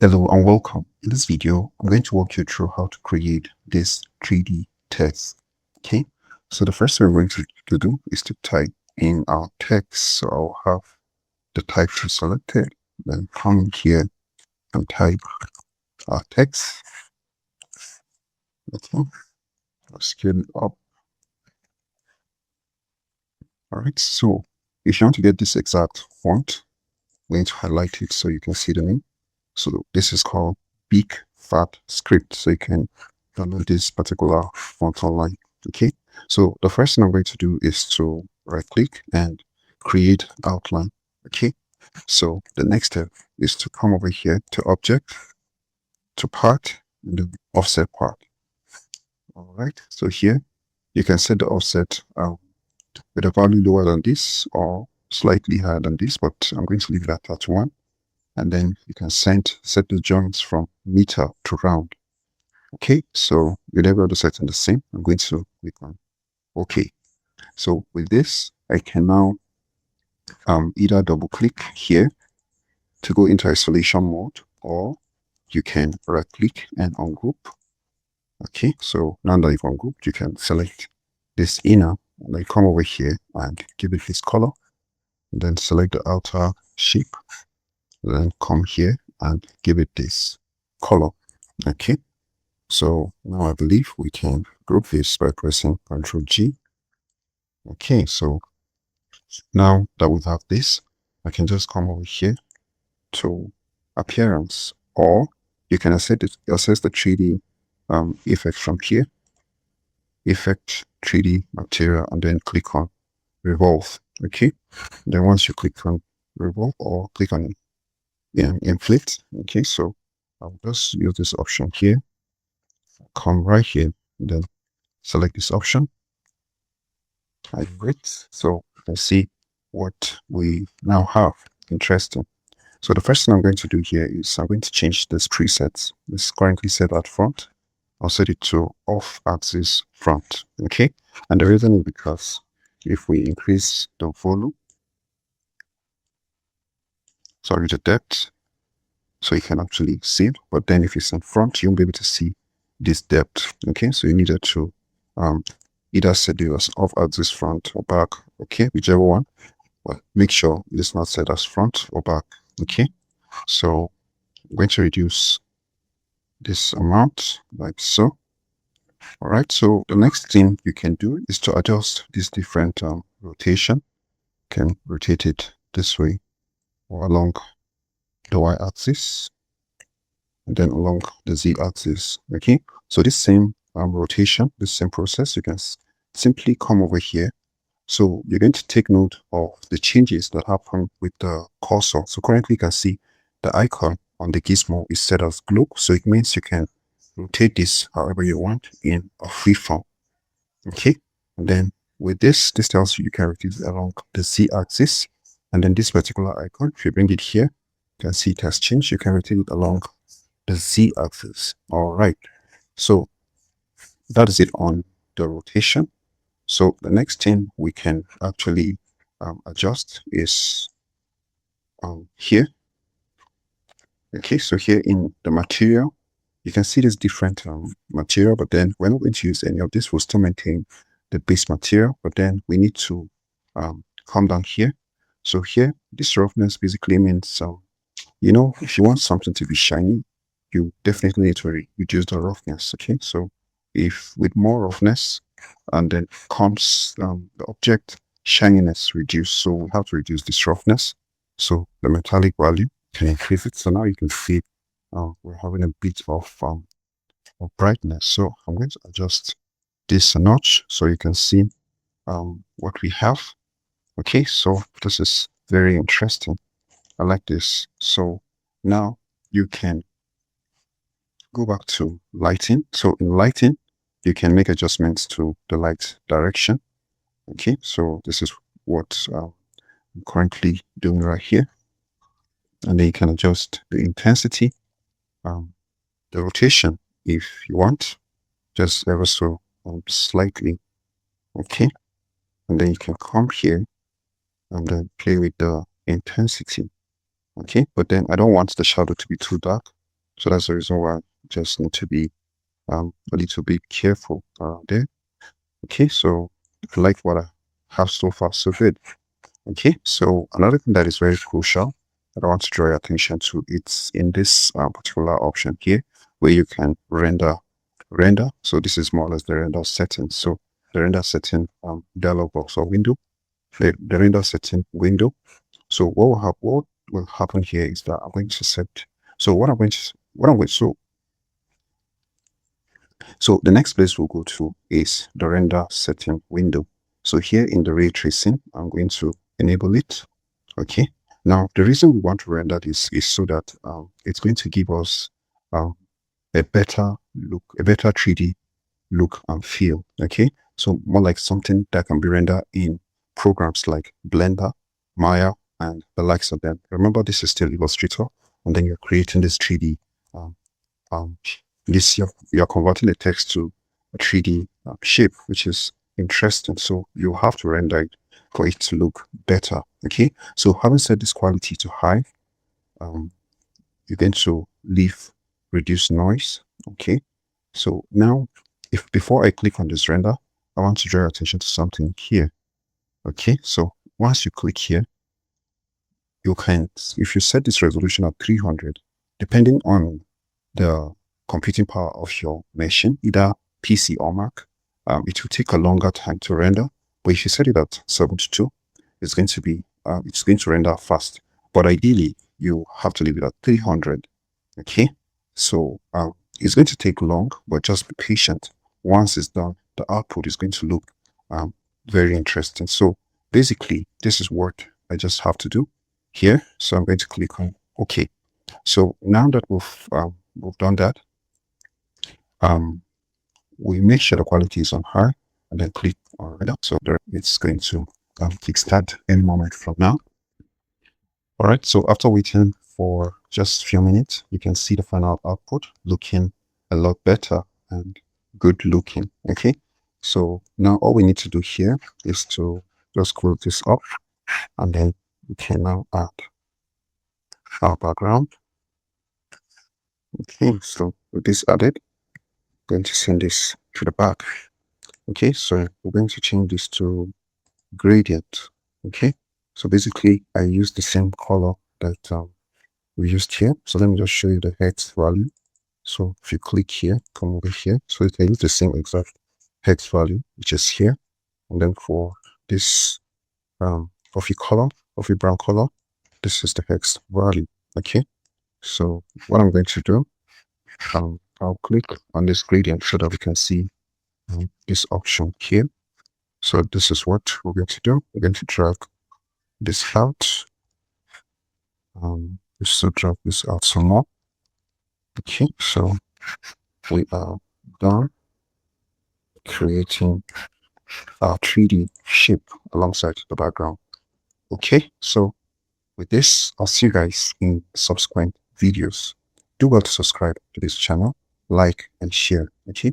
Hello and welcome. In this video, I'm going to walk you through how to create this 3D text. Okay, so the first thing we're going to do is to type in our text. So I'll have the type tree selected, then come here and type our text. Okay, I'll scale it up. All right, so if you want to get this exact font, I'm going to highlight it so you can see the name. So this is called Big Fat Script. So you can download this particular font online. Okay. So the first thing I'm going to do is to right click and create outline. Okay. So the next step is to come over here to object, to part, and then offset part. All right. So here you can set the offset with a value lower than this or slightly higher than this, but I'm going to leave that at 1. And then you can set the joints from meter to round. Okay, so with every other setting the same, I'm going to click on OK. So with this, I can now either double click here to go into isolation mode, or you can right click and ungroup. Okay, so now that you've ungrouped, you can select this inner and then come over here and give it this color, and then select the outer shape, then come here and give it this color. Okay, so now I believe we can group this by pressing Ctrl G. Okay, so now that we have this, I can just come over here to appearance, or you can access the 3D effect from here, effect 3D material, and then click on revolve. Okay, then once you click on revolve or click on inflate, okay, so I'll just use this option here, come right here, and then select this option. I wait, so you can see what we now have. Interesting. So the first thing I'm going to do here is I'm going to change this presets. It's currently set at front. I'll set it to off axis front. Okay, and the reason is because if we increase the volume, sorry, the depth, so you can actually see it, but then if it's in front, you won't be able to see this depth. Okay, so you needed to either set it as off axis front or back. Okay, whichever one, but make sure it's not set as front or back. Okay, so I'm going to reduce this amount like so. All right, so the next thing you can do is to adjust this different rotation. You can rotate it this way or along the y-axis and then along the z-axis. Okay, so this same rotation, this same process, you can simply come over here. So you're going to take note of the changes that happen with the cursor. So currently you can see the icon on the gizmo is set as globe. So it means you can rotate this however you want in a free form. Okay, and then with this tells you can rotate it along the z-axis, and then this particular icon, if you bring it here, you can see it has changed. You can rotate it along the z-axis. All right, so that is it on the rotation. So the next thing we can actually adjust is here. Okay, so here in the material, you can see this different material, but then we're not going to use any of this. We'll still maintain the base material, but then we need to come down here. So here, this roughness basically means, you know, if you want something to be shiny, you definitely need to reduce the roughness. Okay, so if with more roughness, and then comes the object shininess reduced, so we have to reduce this roughness. So the metallic value can increase it. So now you can see we're having a bit of brightness. So I'm going to adjust this a notch so you can see what we have. Okay, so this is very interesting. I like this. So now you can go back to lighting. So in lighting, you can make adjustments to the light direction. Okay, so this is what I'm currently doing right here. And then you can adjust the intensity, the rotation if you want, just ever so slightly. Okay, and then you can come here and then play with the intensity. Okay, but then I don't want the shadow to be too dark. So that's the reason why you just need to be a little bit careful there. Okay, so I like what I have so far, so good. Okay, so another thing that is very crucial that I want to draw your attention to, it's in this particular option here where you can render. So this is more or less the render setting. So the render setting dialog box or window, the render setting window. So what will happen here is that I'm going to set. So so the next place we'll go to is the render setting window. So here in the ray tracing, I'm going to enable it. Okay. Now, the reason we want to render this is so that it's going to give us um, a better look, a better 3D look and feel. Okay. So more like something that can be rendered in programs like Blender, Maya, and the likes of them. Remember, this is still Illustrator, and then you're creating this 3D um, um, this you're converting the text to a 3D shape, which is interesting. So you have to render it for it to look better. Okay. So having set this quality to high, um, you're going to leave reduce noise. Okay. So now, if before I click on this render, I want to draw your attention to something here. Okay. So once you click here, you can, if you set this resolution at 300, depending on the computing power of your machine, either PC or Mac, it will take a longer time to render. But if you set it at 72, it's going to render fast. But ideally, you have to leave it at 300. Okay, so it's going to take long, but just be patient. Once it's done, the output is going to look very interesting. So basically, this is what I just have to do here. So I'm going to click on OK. So now that we've done that, we make sure the quality is on high and then click on render. So there, it's going to kickstart any moment from now. All right. So after waiting for just a few minutes, you can see the final output looking a lot better and good looking. Okay. So now all we need to do here is to just close this up, and then we can now add our background. Okay. So with this added, I'm going to send this to the back. Okay. So we're going to change this to gradient. Okay. So basically I use the same color that we used here. So let me just show you the hex value. So if you click here, come over here, so you can use the same exact hex value, which is here. And then for this coffee color, coffee brown color, this is the hex value. Okay. So what I'm going to do, I'll click on this gradient so that we can see this option here. So this is what we're going to do. We're going to drag this out. Just to drag this out some more. Okay, so we are done creating our 3D shape alongside the background. Okay, so with this, I'll see you guys in subsequent videos. Do well to subscribe to this channel, like and share. Okay.